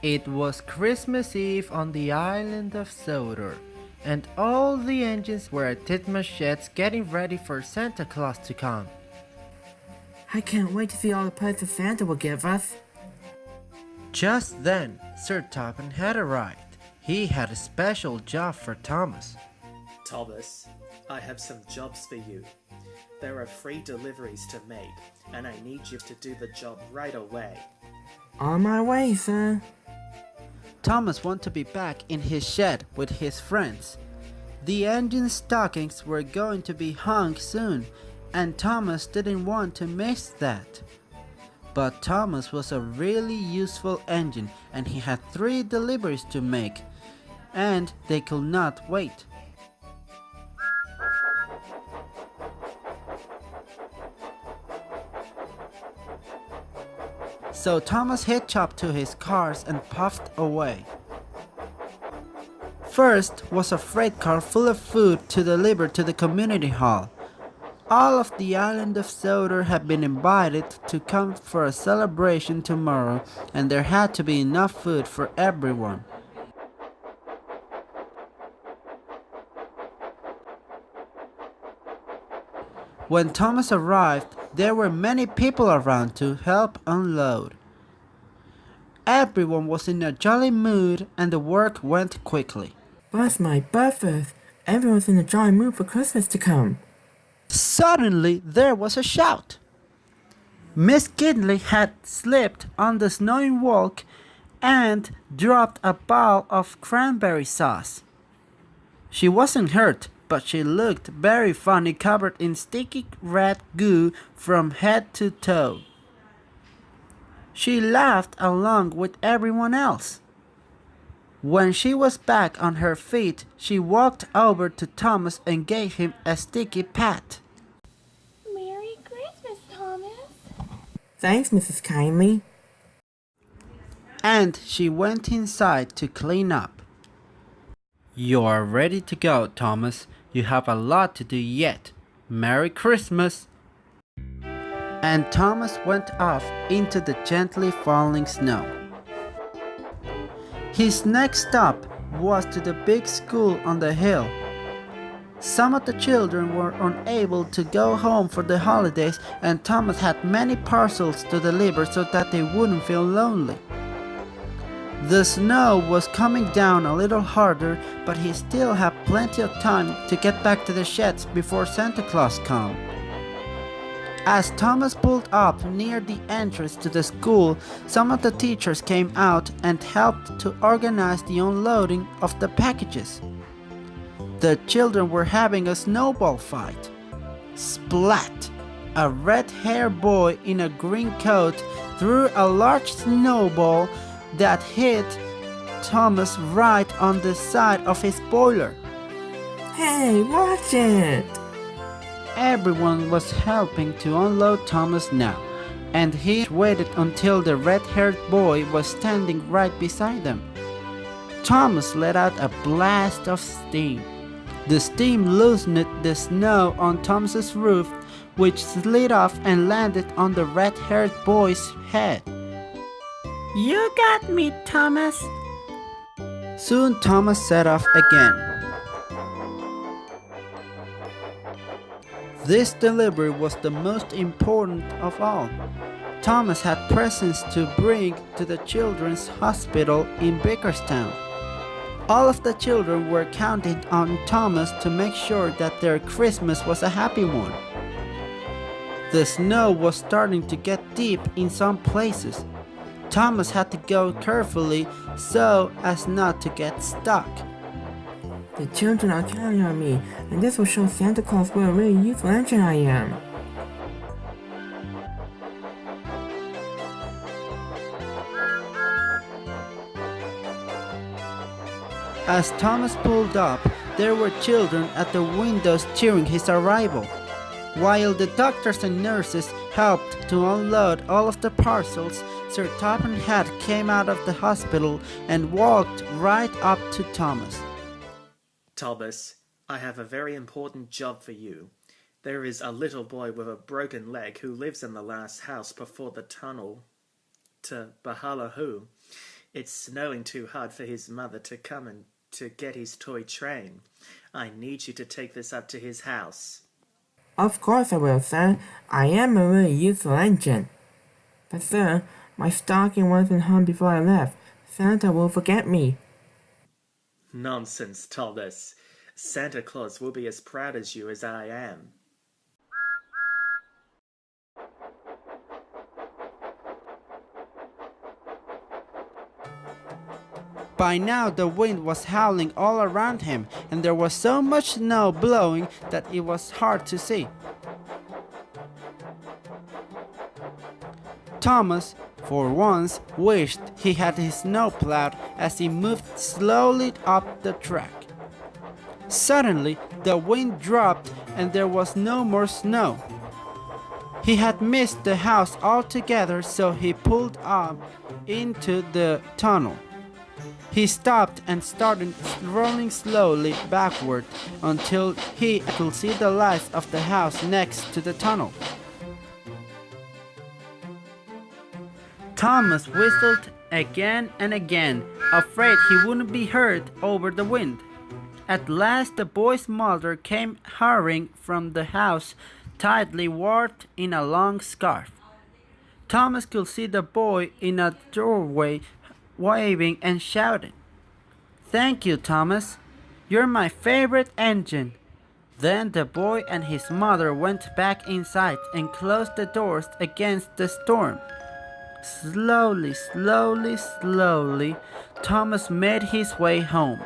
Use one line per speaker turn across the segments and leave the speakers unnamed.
It was Christmas Eve on the island of Sodor, and all the engines were at Titma's sheds getting ready for Santa Claus to come.
I can't wait to see all the presents Santa will give us.
Just then, Sir Topham had arrived. He had a special job for Thomas.
Thomas, I have some jobs for you. There are 3 deliveries to make, and I need you to do the job right away.
On my way, sir.
Thomas wanted to be back in his shed with his friends. The engine stockings were going to be hung soon, and Thomas didn't want to miss that. But Thomas was a really useful engine, and he had 3 deliveries to make, and they could not wait. So Thomas hitched up to his cars and puffed away. First was a freight car full of food to deliver to the community hall. All of the island of Sodor had been invited to come for a celebration tomorrow, and there had to be enough food for everyone. When Thomas arrived, there were many people around to help unload. Everyone was in a jolly mood and the work went quickly.
Bless my buffers. Everyone's in a jolly mood for Christmas to come.
Suddenly there was a shout. Miss Gidley had slipped on the snowy walk and dropped a bowl of cranberry sauce. She wasn't hurt, but she looked very funny, covered in sticky red goo from head to toe. She laughed along with everyone else. When she was back on her feet, she walked over to Thomas and gave him a sticky pat.
Merry Christmas, Thomas.
Thanks, Mrs. Kindly.
And she went inside to clean up. You are ready to go, Thomas. You have a lot to do yet. Merry Christmas! And Thomas went off into the gently falling snow. His next stop was to the big school on the hill. Some of the children were unable to go home for the holidays, and Thomas had many parcels to deliver so that they wouldn't feel lonely. The snow was coming down a little harder, but he still had plenty of time to get back to the sheds before Santa Claus came. As Thomas pulled up near the entrance to the school, some of the teachers came out and helped to organize the unloading of the packages. The children were having a snowball fight. Splat! A red-haired boy in a green coat threw a large snowball that hit Thomas right on the side of his boiler.
Hey, watch it!
Everyone was helping to unload Thomas now, and he waited until the red-haired boy was standing right beside them. Thomas let out a blast of steam. The steam loosened the snow on Thomas's roof, which slid off and landed on the red-haired boy's head. You got me, Thomas. Soon Thomas set off again. This delivery was the most important of all. Thomas had presents to bring to the children's hospital in Bakerstown. All of the children were counting on Thomas to make sure that their Christmas was a happy one. The snow was starting to get deep in some places. Thomas had to go carefully so as not to get stuck.
The children are counting on me, and this will show Santa Claus what a really useful engine I am.
As Thomas pulled up, there were children at the windows cheering his arrival. While the doctors and nurses helped to unload all of the parcels, Sir Topham Hatt came out of the hospital and walked right up to Thomas.
Thomas, I have a very important job for you. There is a little boy with a broken leg who lives in the last house before the tunnel to Bahalahu. It's snowing too hard for his mother to come and to get his toy train. I need you to take this up to his house.
Of course I will, sir. I am a really useful engine. But, sir, my stocking wasn't hung before I left. Santa will forget me.
Nonsense, Thomas. Santa Claus will be as proud as you as I am.
By now the wind was howling all around him, and there was so much snow blowing that it was hard to see. Thomas, for once, wished he had his snow plowed as he moved slowly up the track. Suddenly, the wind dropped and there was no more snow. He had missed the house altogether, so he pulled up into the tunnel. He stopped and started rolling slowly backward until he could see the lights of the house next to the tunnel. Thomas whistled again and again, afraid he wouldn't be heard over the wind. At last the boy's mother came hurrying from the house, tightly wrapped in a long scarf. Thomas could see the boy in a doorway waving and shouting, "Thank you, Thomas. You're my favorite engine." Then the boy and his mother went back inside and closed the doors against the storm. Slowly, Thomas made his way home.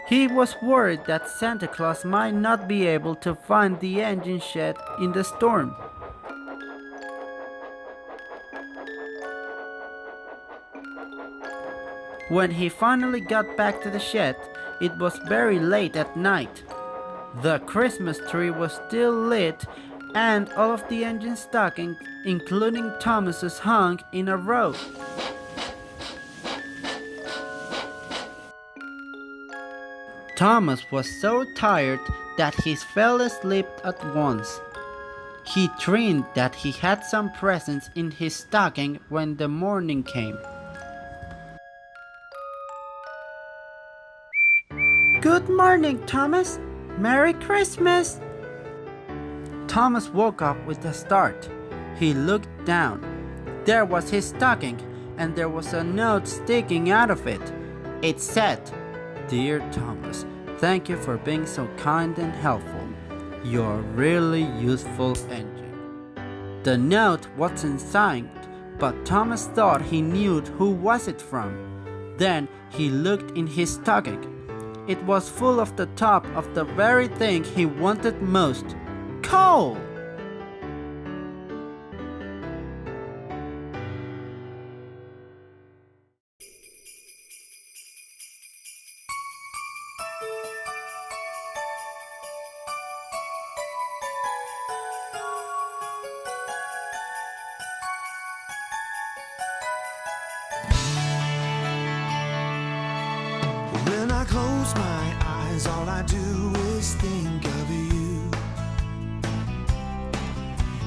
He was worried that Santa Claus might not be able to find the engine shed in the storm. When he finally got back to the shed, it was very late at night. The Christmas tree was still lit, and all of the engine stockings, including Thomas's, hung in a row. Thomas was so tired that he fell asleep at once. He dreamed that he had some presents in his stocking when the morning came. "Good morning, Thomas. Merry Christmas!" Thomas woke up with a start. He looked down. There was his stocking, and there was a note sticking out of it. It said, "Dear Thomas, thank you for being so kind and helpful. You're a really useful engine." The note wasn't signed, but Thomas thought he knew who was it from. Then he looked in his stocking. It was full of the top of the very thing he wanted most: coal!
When I close my eyes, all I do is think of you.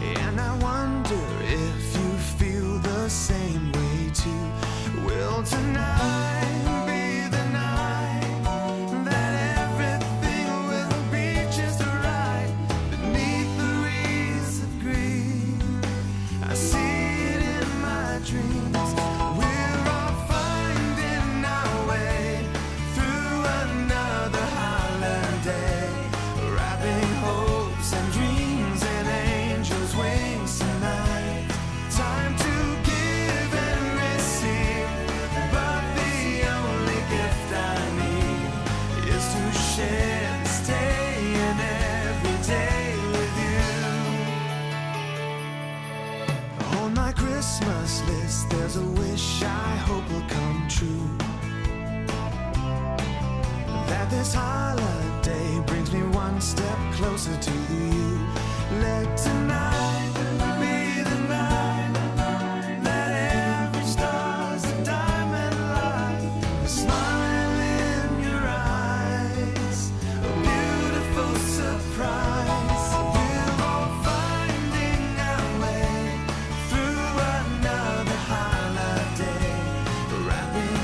And I wonder if you feel the same way too. Will tonight be the night that everything will be just right? Beneath the wreaths of green, I see it in my dreams. We're all finding our way through another holiday, wrapping hopes and dreams in angels' wings tonight. Time to give and receive, but the only gift I need is to share this day and every day with you. On my Christmas list, there's a wish I hope will come true, that this holiday brings me one step closer to you. Let tonight be the night that every star's a diamond light, a smile in your eyes, a beautiful surprise. We're all finding our way through another holiday, wrapping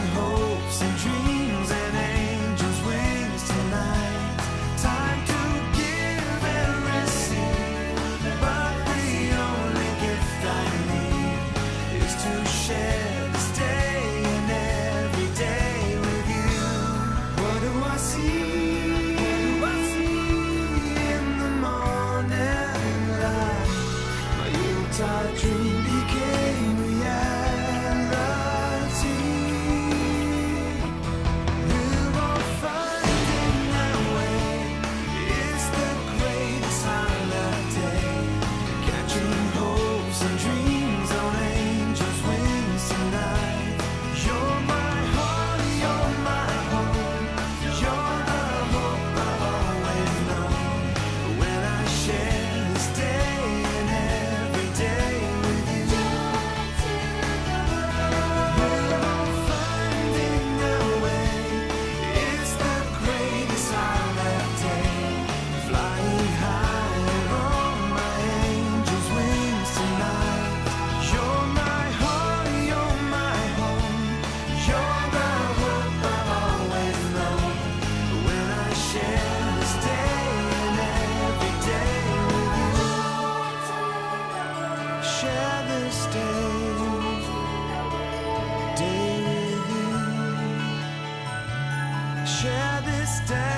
share this day